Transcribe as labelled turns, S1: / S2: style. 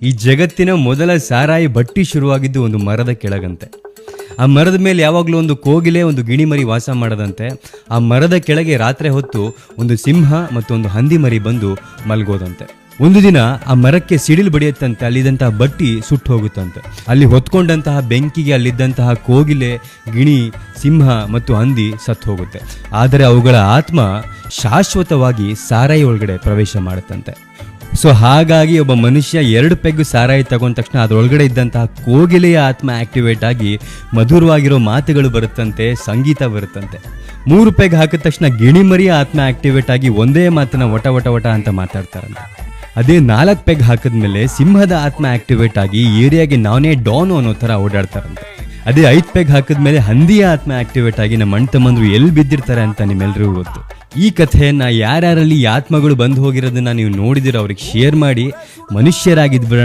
S1: ಈ ಜಗತ್ತಿನ ಮೊದಲ ಸಾರಾಯಿ ಬಟ್ಟಿ ಶುರುವಾಗಿದ್ದು ಒಂದು ಮರದ ಕೆಳಗಂತೆ. ಆ ಮರದ ಮೇಲೆ ಯಾವಾಗಲೂ ಒಂದು ಕೋಗಿಲೆ, ಒಂದು ಗಿಣಿಮರಿ ವಾಸ ಮಾಡದಂತೆ. ಆ ಮರದ ಕೆಳಗೆ ರಾತ್ರಿ ಹೊತ್ತು ಒಂದು ಸಿಂಹ ಮತ್ತು ಒಂದು ಹಂದಿ ಮರಿ ಬಂದು ಮಲಗೋದಂತೆ. ಒಂದು ದಿನ ಆ ಮರಕ್ಕೆ ಸಿಡಿಲು ಬಡಿಯುತ್ತಂತೆ, ಅಲ್ಲಿದ್ದಂತಹ ಬಟ್ಟಿ ಸುಟ್ಟು ಹೋಗುತ್ತಂತೆ. ಅಲ್ಲಿ ಹೊತ್ಕೊಂಡಂತಹ ಬೆಂಕಿಗೆ ಅಲ್ಲಿದ್ದಂತಹ ಕೋಗಿಲೆ, ಗಿಣಿ, ಸಿಂಹ ಮತ್ತು ಹಂದಿ ಸತ್ತು ಹೋಗುತ್ತೆ. ಆದರೆ ಅವುಗಳ ಆತ್ಮ ಶಾಶ್ವತವಾಗಿ ಸಾರಾಯಿ ಒಳಗಡೆ ಪ್ರವೇಶ ಮಾಡುತ್ತಂತೆ. ಸೊ ಹಾಗಾಗಿ ಒಬ್ಬ ಮನುಷ್ಯ 2 ಪೆಗ್ ಸಾರಾಯಿ ತಗೊಂಡ ತಕ್ಷಣ ಅದರೊಳಗಡೆ ಇದ್ದಂತಹ ಕೋಗಿಲೆಯ ಆತ್ಮ ಆಕ್ಟಿವೇಟ್ ಆಗಿ ಮಧುರವಾಗಿರೋ ಮಾತುಗಳು ಬರುತ್ತಂತೆ, ಸಂಗೀತ ಬರುತ್ತಂತೆ. 3 ಪೆಗ್ ಹಾಕಿದ ತಕ್ಷಣ ಗಿಣಿಮರಿಯ ಆತ್ಮ ಆಕ್ಟಿವೇಟ್ ಆಗಿ ಒಂದೇ ಮಾತನ್ನ ವಟ ವಟ ವಟ ಅಂತ ಮಾತಾಡ್ತಾರಂತೆ. ಅದೇ 4 ಪೆಗ್ ಹಾಕಿದ್ಮೇಲೆ ಸಿಂಹದ ಆತ್ಮ ಆಕ್ಟಿವೇಟ್ ಆಗಿ ಏರಿಯಾಗೆ ನಾನೇ ಡಾನು ಅನ್ನೋ ಥರ ಓಡಾಡ್ತಾರಂತೆ. ಅದೇ 5 ಪೆಗ್ ಹಾಕಿದ್ಮೇಲೆ ಹಂದಿಯ ಆತ್ಮ ಆಕ್ಟಿವೇಟ್ ಆಗಿ ನಮ್ಮ ಅಣ್ಣ ತಮ್ಮಂದ್ರು ಎಲ್ಲಿ ಬಿದ್ದಿರ್ತಾರೆ ಅಂತ ನಿಮ್ಮೆಲ್ರಿಗೂ ಗೊತ್ತು. ಈ ಕಥೆಯನ್ನ ಯಾರ್ಯಾರಲ್ಲಿ ಆತ್ಮಗಳು ಬಂದು ಹೋಗಿರೋದನ್ನ ನೀವು ನೋಡಿದಿರೋ ಅವ್ರಿಗೆ ಶೇರ್ ಮಾಡಿ. ಮನುಷ್ಯರಾಗಿದ್ಬಿಡ